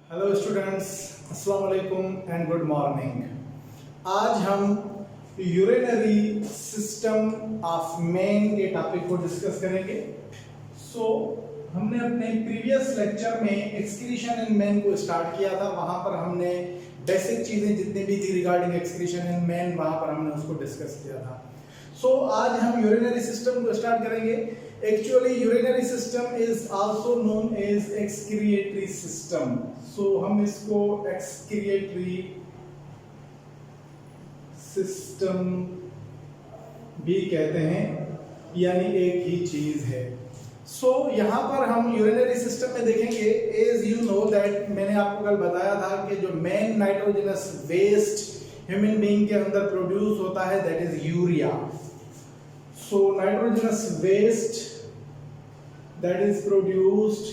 Hello students, अस्सलाम वालेकुम and good morning. आज हम यूरिनरी सिस्टम ऑफ मैन के टॉपिक को डिस्कस करेंगे। हमने अपने प्रीवियस लेक्चर में एक्सक्रीशन इन मैन को स्टार्ट किया था। वहां पर हमने बेसिक चीजें जितनी भी थी रिगार्डिंग एक्सक्रीशन इन मैन, वहां पर हमने उसको डिस्कस किया था। आज हम यूरिनरी सिस्टम को स्टार्ट करेंगे। Actually urinary system is also known as excretory system. हम इसको एक्सक्रिएटरी सिस्टम भी कहते हैं, यानी एक ही चीज है। यहां पर हम यूरिनरी सिस्टम में देखेंगे, एज यू नो दैट मैंने आपको कल बताया था कि जो main nitrogenous waste human being के अंदर प्रोड्यूस होता है that is urea. Nitrogenous waste that is produced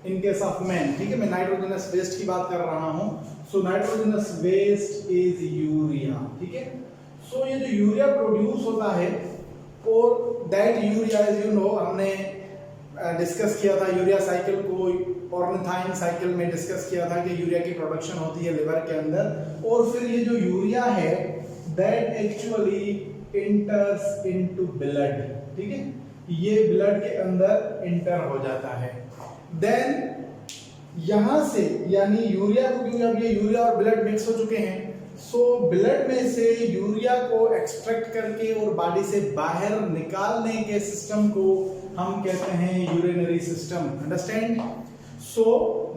in case of man, ठीक है, मैं नाइट्रोजनस वेस्ट की बात कर रहा हूं। नाइट्रोजनस वेस्ट इज यूरिया, ठीक है। ये जो यूरिया प्रोड्यूस होता है, और that urea is you know हमने डिस्कस किया था यूरिया साइकिल को, ऑर्निथाइन साइकिल में डिस्कस किया था कि यूरिया की प्रोडक्शन होती है लिवर के अंदर, और फिर ये जो यूरिया है दैट एक्चुअली इंटर्स इनटू ब्लड, ठीक है, ये ब्लड के अंदर इंटर हो जाता है। देन यहां से यानी यूरिया को, क्योंकि अब ये यूरिया और ब्लड मिक्स हो चुके हैं, ब्लड में से यूरिया को एक्सट्रैक्ट करके और बॉडी से बाहर निकालने के सिस्टम को हम कहते हैं urinary system. Understand?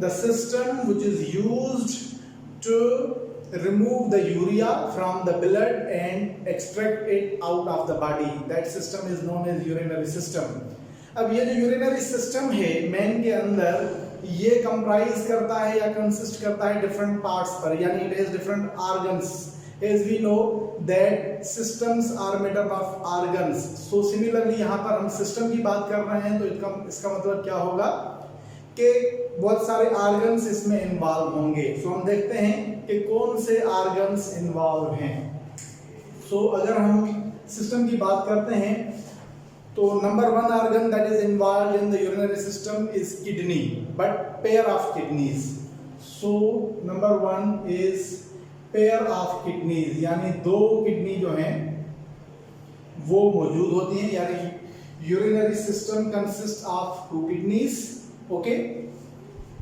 The system which is used to remove the urea from the blood and extract it out of the body, that system is known as urinary system। अब ये जो यूरिनरी सिस्टम है man के अंदर, ये comprise करता है या कंसिस्ट करता है डिफरेंट पार्ट्स पर, यानी it has different organs. As we know that systems are made up of organs. Similarly यहाँ पर हम सिस्टम की बात कर रहे हैं, तो इसका मतलब क्या होगा कि बहुत सारे ऑर्गन्स इसमें इन्वॉल्व होंगे। हम देखते हैं कि कौन से ऑर्गन्स इन्वॉल्व हैं। अगर हम सिस्टम की बात करते हैं, तो number one organ that is involve in the urinary system is kidney, but pair of kidneys. Number one is pair of kidneys, यानी दो किडनी जो हैं वो मौजूद होती हैं, यानी urinary system consist of to kidneys. Okay.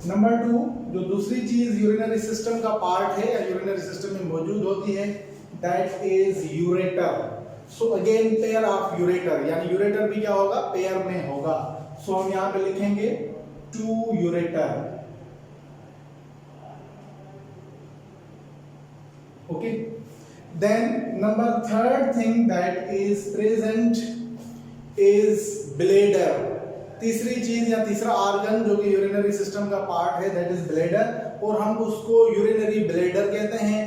Number two, जो दूसरी चीज यूरिनरी सिस्टम का पार्ट है या यूरिनरी सिस्टम में मौजूद होती है that is ureter. Again pair of ureter, यानी यूरेटर भी क्या होगा, पेयर में होगा। हम यहां पे लिखेंगे two ureter. Okay. Then number third thing that is present is bladder. तीसरी चीज या तीसरा ऑर्गन जो कि यूरिनरी सिस्टम का पार्ट है दैट इज ब्लेडर, और हम उसको यूरिनरी ब्लेडर कहते हैं,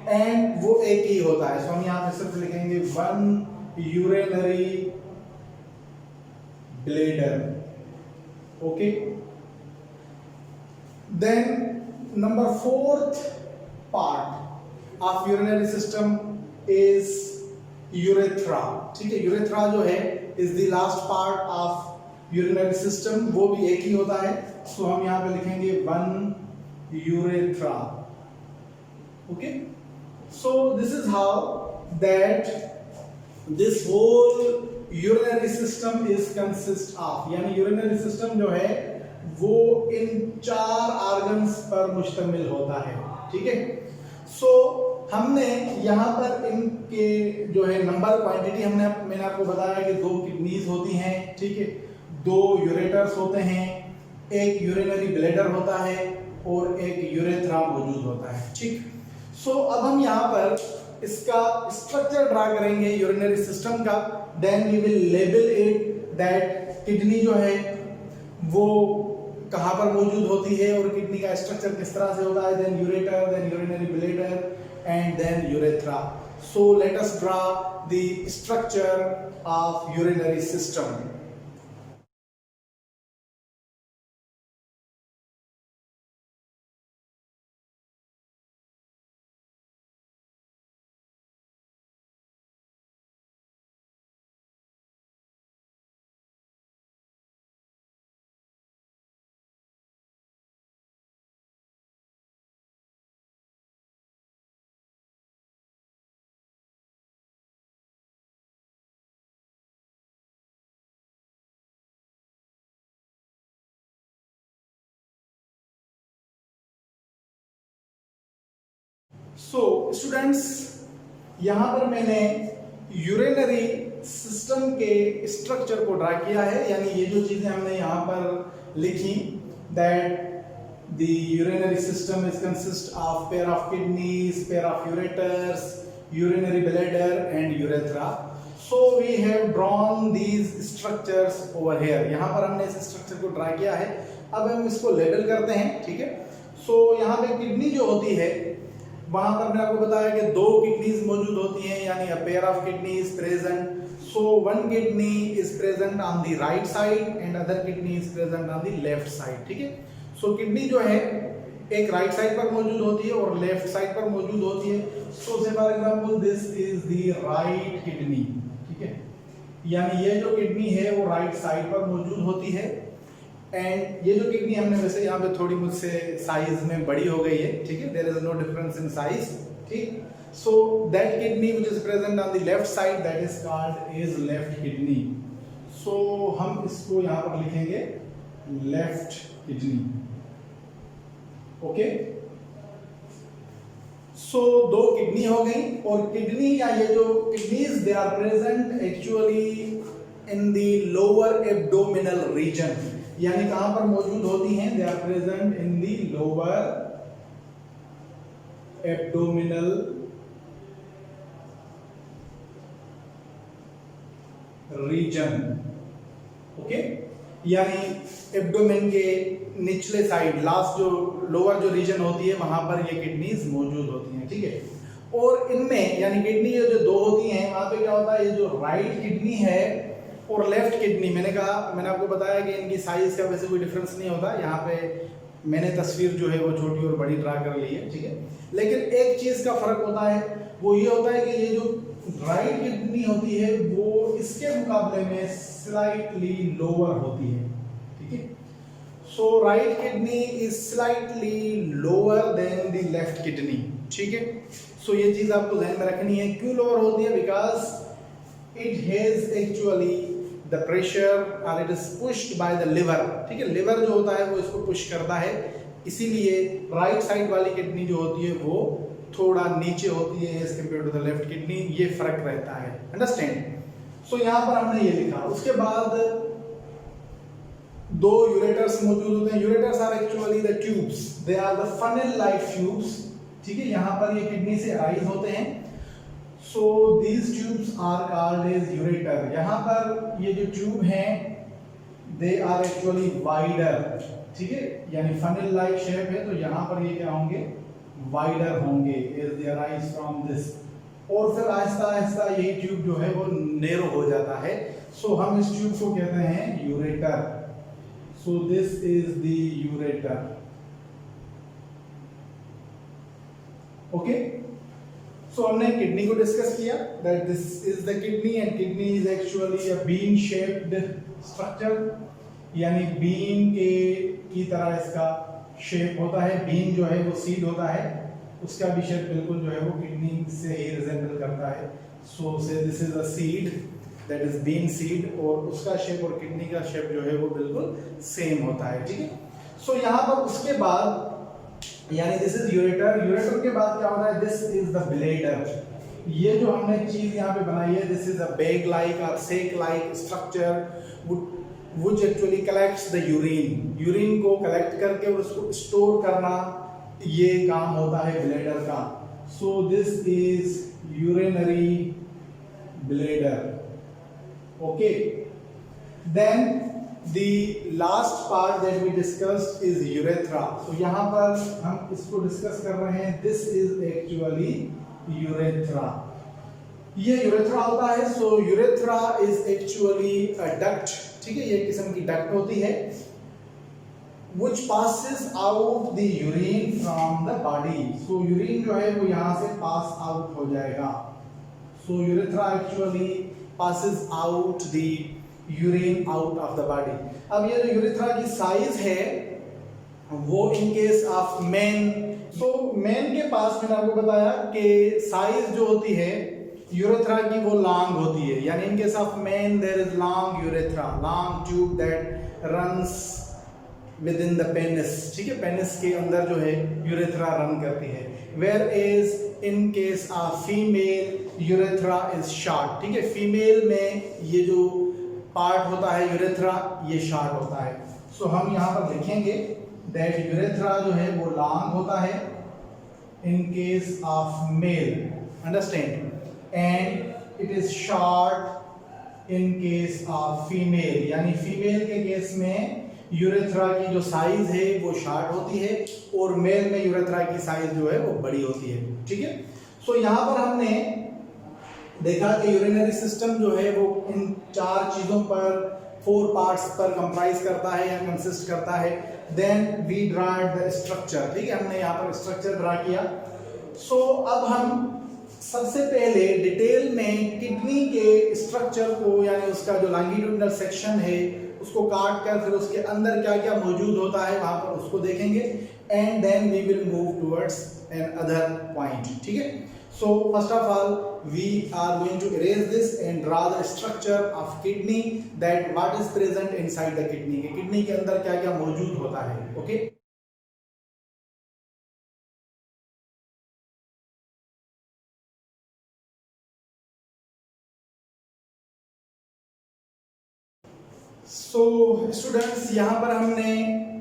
एंड वो एक ही होता है। हम यहां पे सिर्फ लिखेंगे one urinary bladder. Okay. Then number fourth part of urinary system is urethra, ठीक है। यूरेथ्रा जो है is the last part of urinary system, वो भी एक ही होता है। हम यहां पे लिखेंगे one urethra. Okay. This is how that this whole urinary system is consist of, यानी यूरिनरी सिस्टम जो है वो इन चार ऑर्गन्स पर मुश्तमिल होता है, ठीक है। हमने यहाँ पर इनके जो है नंबर क्वांटिटी मैंने आपको बताया कि दो किडनीज होती हैं, ठीक है, दो यूरेटर्स होते हैं, एक यूरिनरी ब्लेडर होता है और एक यूरेथ्रा मौजूद होता है, ठीक। अब हम यहाँ पर इसका स्ट्रक्चर ड्रा करेंगे यूरिनरी सिस्टम का। Then we will label it that kidney जो है वो कहाँ पर मौजूद होती है और किडनी का स्ट्रक्चर किस तरह से होता है। Then ureter, then urinary bladder and then urethra. Let us draw the structure of urinary system. So students, यहाँ पर मैंने यूरिनरी सिस्टम के स्ट्रक्चर को ड्रा किया है, यानी ये जो चीजें हमने यहाँ पर लिखी, that the urinary system is consist of pair of kidneys, pair of ureters, urinary bladder and urethra. So we have drawn these structures over here. यहाँ पर हमने इस स्ट्रक्चर को ड्रा किया है। अब हम इसको लेबल करते हैं, ठीक है। सो यहाँ पे किडनी जो होती है, वहां पर मैंने आपको बताया कि दो किडनीज मौजूद होती हैं, यानी a pair of kidneys present. So one kidney is present on the right side and other kidney is present on the left side, ठीक है। सो किडनी जो है एक राइट साइड पर मौजूद होती है और लेफ्ट साइड पर मौजूद होती है। सो से for example this is the right kidney, ठीक है, यानी ये जो किडनी है वो राइट साइड पर मौजूद होती है। एंड ये जो किडनी हमने वैसे यहाँ पे थोड़ी मुझसे साइज में बड़ी हो गई है, ठीक है, there is no difference in size, ठीक। So that kidney which is present on the left side, that is called is left kidney. So हम इसको यहाँ पर लिखेंगे लेफ्ट किडनी, ओके। सो दो किडनी हो गई, और किडनी या ये जो kidneys they are present actually in the lower abdominal region, यानी कहां पर मौजूद होती हैं, they are present in the lower abdominal region, okay, यानी एब्डोमेन के निचले साइड, लास्ट जो लोअर जो रीजन होती है वहां पर ये किडनीज मौजूद होती हैं, ठीक है। और इनमें यानी किडनी जो दो होती हैं, वहां पे क्या होता है, ये जो राइट किडनी है और लेफ्ट किडनी, मैंने आपको बताया कि इनकी साइज का वैसे कोई डिफरेंस नहीं होता। यहाँ पे मैंने तस्वीर जो है वो छोटी और बड़ी ड्रा कर ली है, ठीक है। लेकिन एक चीज का फर्क होता है, वो ये होता है कि ये जो राइट किडनी होती है वो इसके मुकाबले में स्लाइटली लोअर होती है, ठीक है। So right kidney is slightly lower than the left kidney, ठीक है। सो ये चीज आपको ध्यान में रखनी है। क्यों लोअर होती है? Because it has actually the pressure और it is pushed by the liver, ठीक है। लिवर जो होता है वो इसको पुश करता है, इसीलिए राइट साइड वाली किडनी जो होती है वो थोड़ा नीचे होती है as compare to the left kidney, ये फर्क रहता है, अंडरस्टैंड। सो यहाँ पर हमने ये लिखा। उसके बाद दो यूरेटर्स मौजूद होते हैं। Ureters are actually the tubes, they are the funnel like tubes, ठीक है। यहाँ पर ये किडनी से अराइज होते हैं। So these tubes are called as ureter. यहाँ पर ये जो ट्यूब हैं दे आर एक्चुअली वाइडर, ठीक है, यानी फनल लाइक शेप है, तो यहाँ पर ये क्या होंगे, वाइडर होंगे as they arise from this. और फिर आहिस्ता आहिस्ता यही ट्यूब जो है वो नैरो हो जाता है। सो हम इस ट्यूब को कहते हैं ureter. So this is the ureter, okay. So हमने किडनी को डिस्कस किया, that this is the kidney and kidney is actually a bean shaped structure, यानी बीन के की तरह इसका शेप होता है। बीन जो है वो सीड होता है, उसका भी शेप बिल्कुल जो है वो किडनी से ही रिजेंबल करता है। सो से this is a seed, that is bean seed, और उसका शेप और किडनी का शेप जो है वो बिल्कुल सेम होता है, ठीक है। सो यहाँ पर उसके बाद यानी दिस इज यूरेटर। यूरेटर के बाद क्या होता है, दिस इज द ब्लेडर। ये जो हमने चीज यहाँ पे बनाई है, this is a bag like or sac like structure which actually collects the urine। Urine को कलेक्ट करके और उसको स्टोर करना, ये काम होता है ब्लेडर का। So this is urinary bladder, okay. Then the last part that we discussed is urethra। so यहाँ पर हम इसको डिस्कस कर रहे हैं, this is actually urethra। ये यूरेथ्रा होता है। So urethra is actually a duct, ठीक है, ये किस्म की डक्ट होती है which passes out the urine from the body। so urine जो है वो यहाँ से पास आउट हो जाएगा। so urethra actually passes out the urine out of the body। अब ये जो यूरेथ्रा की साइज है वो इन केस ऑफ मेन, तो मेन के पास मैंने आपको बताया कि साइज जो होती है यूरेथ्रा की वो लॉन्ग होती है, यानी in case of men there is long urethra, long tube that runs within the penis, ठीक है, पेनिस के अंदर जो है यूरेथ्रा रन करती है। Whereas in case of female urethra is short, ठीक है। फीमेल में ये जो पार्ट होता है यूरेथ्रा ये शॉर्ट होता है। सो हम यहाँ पर लिखेंगे दैट यूरेथ्रा जो है वो लॉन्ग होता है इन case of male, understand, and it is short in case of female, यानी फीमेल के केस में यूरेथ्रा की जो साइज है वो शॉर्ट होती है और मेल में यूरेथ्रा की साइज जो है वो बड़ी होती है, ठीक है। सो यहाँ पर हमने देखा कि यूरिनरी सिस्टम जो है वो इन 4 चीजों पर 4 पार्ट्स पर कंप्राइज करता है या कंसिस्ट करता है। Then we drawed the structure, ठीक है, हमने यहाँ पर स्ट्रक्चर ड्रा किया। सो अब हम सबसे पहले डिटेल में किडनी के स्ट्रक्चर को यानी उसका जो लॉन्गिट्यूडिनल सेक्शन है उसको काट कर फिर उसके अंदर क्या क्या मौजूद होता है वहां पर उसको देखेंगे and then we will move towards another point, ठीक है। So first of all we are going to erase this and draw the structure of kidney, that what is present inside the kidney, kidney के अंदर क्या क्या मौजूद होता है, okay. सो students यहाँ पर हमने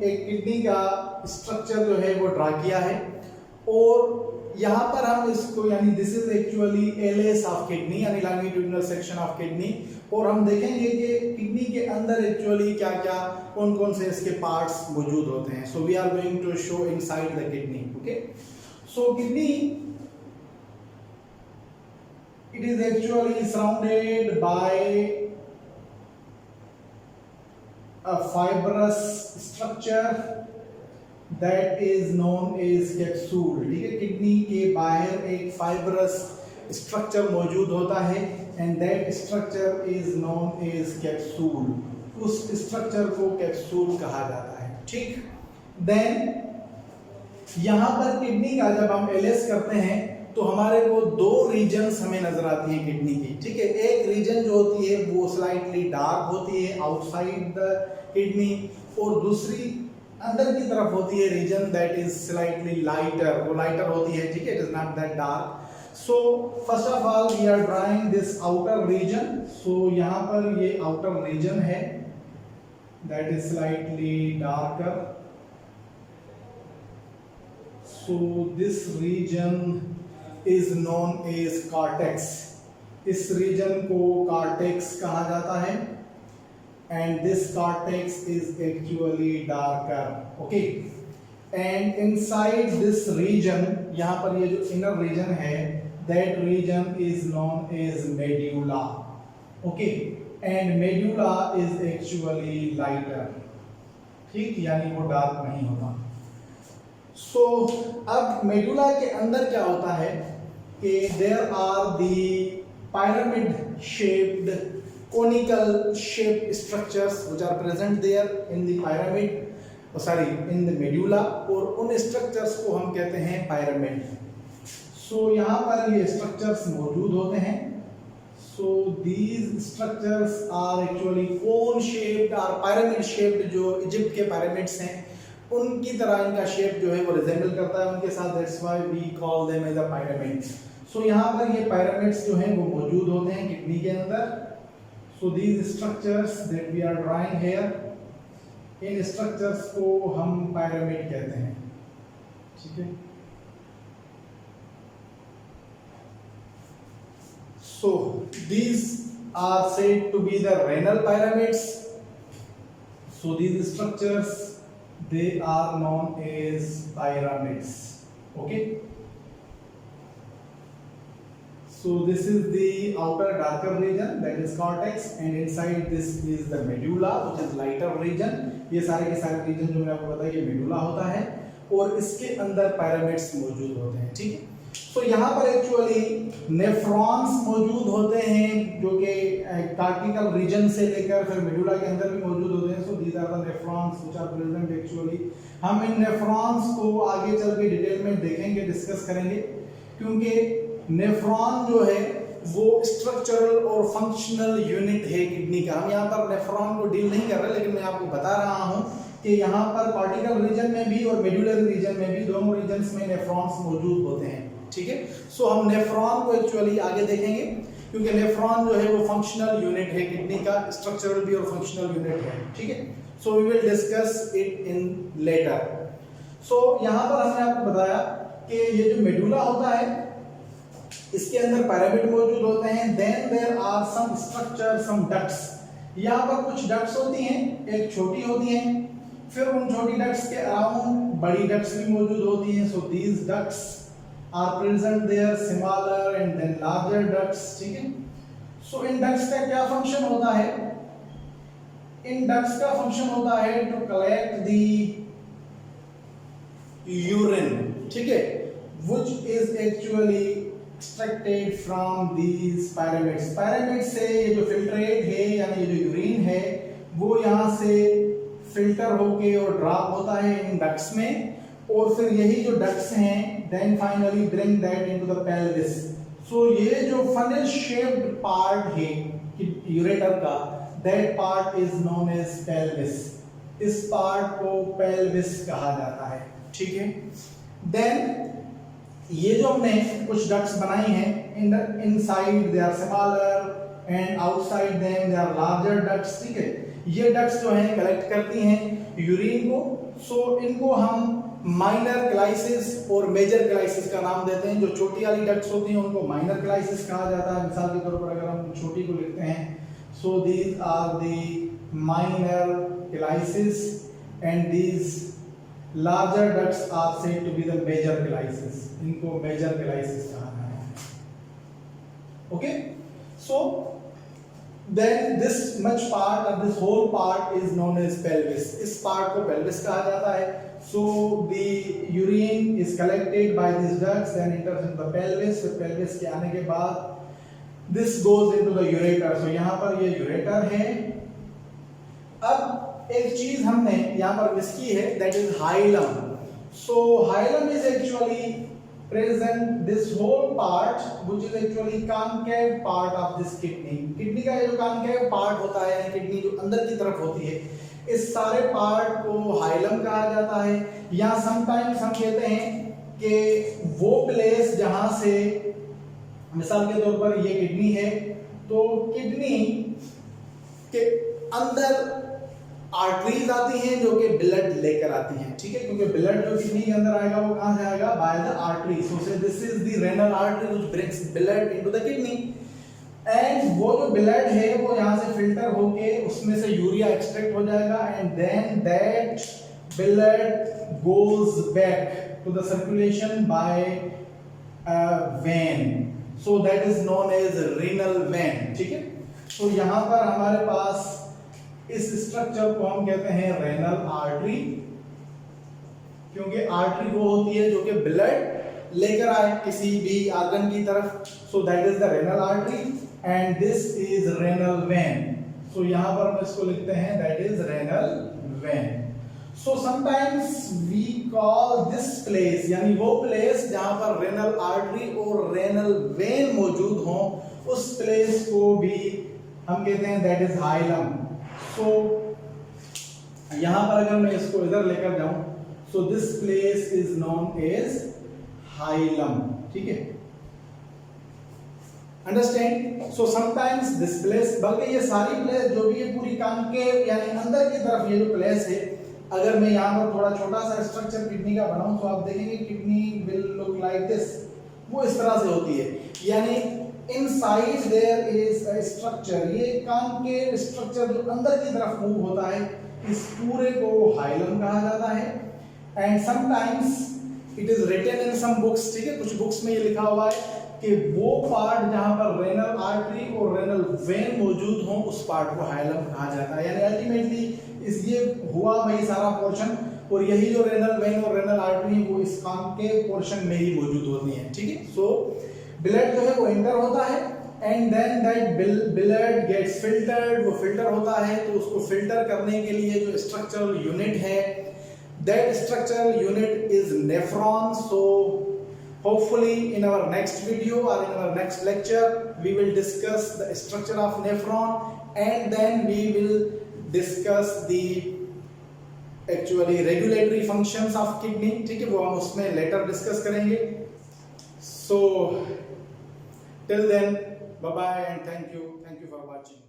एक किडनी का स्ट्रक्चर जो है वो ड्रा किया है और यहाँ पर हम इसको यानी this is actually LS of kidney यानी लॉन्गिट्यूडिनल सेक्शन ऑफ किडनी, और हम देखेंगे कि किडनी के अंदर एक्चुअली क्या क्या कौन कौन से इसके पार्ट्स मौजूद होते हैं। So we are going to show inside the kidney, okay. So kidney it is actually surrounded by a fibrous structure that is known as capsule, ठीक है। किडनी के बाहर एक फाइब्रस स्ट्रक्चर मौजूद होता है and that structure is known as capsule, उस structure को कैप्सूल कहा जाता है, ठीक। देन यहाँ पर किडनी का जब हम एलएस करते हैं तो हमारे को 2 रीजन्स हमें नजर आती हैं किडनी की, ठीक है। एक रीजन जो होती है वो स्लाइटली डार्क होती है आउटसाइड द किडनी और दूसरी अंदर की तरफ होती है region that is slightly lighter, वो लाइटर होती है, ठीक है, it is not that dark. So first of all we are drawing this outer region. So यहाँ पर ये आउटर रीजन है that is slightly darker. So this region is known as cortex, इस रीजन को कॉर्टेक्स कहा जाता है and this cortex is actually darker, okay, and inside this region यहाँ पर ये जो inner region है that region is known as medulla, okay, and medulla is actually lighter, ठीक, यानी वो डार्क नहीं होता। सो अब मेडुला के अंदर क्या होता है कि there are the pyramid shaped conical shaped structures which are present there in the pyramid, in the medulla, और उन structures को हम कहते हैं pyramid। so यहाँ पर ये structures मौजूद होते हैं। so these structures are actually cone shaped or pyramid shaped, जो इजिप्ट के pyramids हैं उनकी तरह इनका शेप जो है वो रिजेंबल करता है उनके साथ, that's why we call them as a pyramid। so यहाँ पर ये pyramids जो हैं वो मौजूद होते हैं किडनी के अंदर। So these structures that we are drawing here, in structures को हम pyramid कहते हैं, ठीक है। So these are said to be the renal pyramids। So these structures they are known as pyramids, okay। So this is the outer darker region that is cortex and inside this is the medulla which is lighter region। ये सारे के सारे region जो मैंने आपको बताया ये medulla होता है और इसके अंदर pyramids मौजूद होते हैं, ठीक है। तो यहाँ पर एक्चुअली नेफ्रॉन्स मौजूद होते हैं जो कि कार्टिकल रीजन से लेकर फिर मेडुला के अंदर भी मौजूद होते हैं। So these are the nephrons which are present actually. हम इन नेफ्रॉन्स को आगे चल के डिटेल में देखेंगे, डिस्कस करेंगे, क्योंकि नेफ्रॉन जो है वो स्ट्रक्चरल और फंक्शनल यूनिट है किडनी का। हम यहाँ पर नेफ्रॉन को डील नहीं कर रहे, लेकिन मैं आपको बता रहा हूँ कि यहाँ पर कार्टिकल रीजन में भी और मेडुलरी रीजन में भी, दोनों रीजन्स में नेफ्रॉन्स मौजूद होते हैं। ठीक है। सो हम नेफ्रॉन को एक्चुअली आगे देखेंगे, क्योंकि नेफ्रॉन जो है वो फंक्शनल यूनिट है किडनी का, स्ट्रक्चरल भी और फंक्शनल यूनिट है, ठीक है। So we will discuss it in later. So यहां पर हमने आपको बताया कि ये जो मेडुला होता है इसके अंदर पिरामिड मौजूद होते हैं, then there are some structure, some ducts. यहाँ पर कुछ डक्ट्स होती हैं, एक छोटी होती हैं, फिर उन छोटी डक्ट्स के अराउंड बड़ी डक्ट्स भी मौजूद होती हैं। So these ducts are present there, smaller and then larger ducts, ठीक है। सो इन डक्ट्स का क्या फंक्शन होता है? इन डक्ट्स का फंक्शन होता है टू कलेक्ट द यूरिन, ठीक है, which is actually extracted from these pyramids। Pyramid से ये जो फिल्ट्रेट है यानी ये जो यूरिन है वो यहाँ से फिल्टर होके और ड्रॉप होता है इन डक्ट्स में, और फिर यही जो डक्ट्स हैं then finally bring that into the pelvis. So ये जो फनल शेप्ड पार्ट है यूरेटर का, that part is known as pelvis. इस पार्ट को पेल्विस कहा जाता है, ठीक है। देन ये जो हमने कुछ डक्ट्स बनाई हैं, inside they are smaller and outside them they are larger ducts, ठीक है। ये डक्ट्स जो हैं कलेक्ट करती हैं यूरिन को। सो इनको हम माइनर क्लाइसिस और मेजर क्लाइसिस का नाम देते हैं। जो छोटी वाली डक्ट्स होती हैं उनको माइनर क्लाइसिस कहा जाता है। मिसाल के तौर पर अगर हम छोटी को लिखते हैं, so these are the minor calyces and these larger ducts are said to be the major clysis। इनको major clysis कहा जाता है, okay। So then this much part of this whole part is known as pelvis। इस part को pelvis कहा जाता है। So the urine is collected by these ducts, then enters into the pelvis। फिर pelvis के आने के बाद this goes into the ureter। So यहाँ पर ये ureter है। अब एक चीज हमने यहाँ पर मिस की है, that is hilum. So hilum is actually present this whole part which is actually concave part of this kidney. Kidney का ये जो कॉन्केव पार्ट होता है यानी किडनी जो अंदर की तरफ होती है, इस सारे पार्ट को हाइलम कहा जाता है। या समटाइम्स हम कहते हैं कि वो प्लेस जहां से, मिसाल के तौर पर ये किडनी है, तो किडनी के अंदर आर्टरीज आती हैं जो कि ब्लड लेकर आती हैं, ठीक है, क्योंकि ब्लड जो किडनी के अंदर आएगा वो कहां से आएगा? By the artery. सो से this is the renal artery which brings blood into the kidney, and वो जो ब्लड है वो यहां से फिल्टर होके उसमें से यूरिया एक्सट्रैक्ट हो जाएगा, and then that blood goes back to the circulation by vein. So that is known as renal vein, ठीक है। तो यहां पर हमारे पास इस स्ट्रक्चर को हम कहते हैं रेनल आर्टरी, क्योंकि आर्टरी वो होती है जो कि ब्लड लेकर आए किसी भी ऑर्गन की तरफ। So that is the renal artery and this is renal vein. So यहां पर हम इसको लिखते हैं that is renal vein. So sometimes we call this place, यानी वो प्लेस जहां पर रेनल आर्टरी और रेनल वेन मौजूद हो, उस प्लेस को भी हम कहते हैं दैट इज हाइलम। सो यहां पर अगर मैं इसको इधर लेकर जाऊं, so this place is known as hilum, ठीक है, understand. So sometimes this place, बल्कि ये सारी प्लेस जो भी है पूरी कॉन्केव यानी अंदर की तरफ ये जो प्लेस है, अगर मैं यहां पर थोड़ा छोटा सा स्ट्रक्चर किडनी का बनाऊं तो आप देखेंगे kidney will look like this, वो इस तरह से होती है, यानी inside there is a structure. ये कॉन्केव स्ट्रक्चर जो अंदर की तरफ मूव होता है, इस पूरे को हाइलम कहा जाता है। And sometimes it is written in some books, ठीक है, कुछ बुक्स में ये लिखा हुआ है कि वो पार्ट जहां पर रेनल आर्टरी और रेनल वेन मौजूद हो, उस पार्ट को हाइलम कहा जाता है। यानी अल्टीमेटली इस ये हुआ वही सारा पोर्शन, और यही जो रेनल वेन और रेनल आर्टरी वो इस कॉन्केव पोर्शन में ही मौजूद होती हैं, ठीक है। सो ब्लड जो है वो एंटर होता है and then that blood gets filtered, वो फिल्टर होता है, तो उसको फिल्टर करने के लिए जो स्ट्रक्चरल यूनिट है, that structural unit is nephron. So hopefully in our next video or in our next lecture we will discuss the structure of nephron and then we will discuss the actually regulatory functions of kidney, ठीक है, वो हम उसमें later discuss करेंगे। So till then, bye bye and thank you for watching.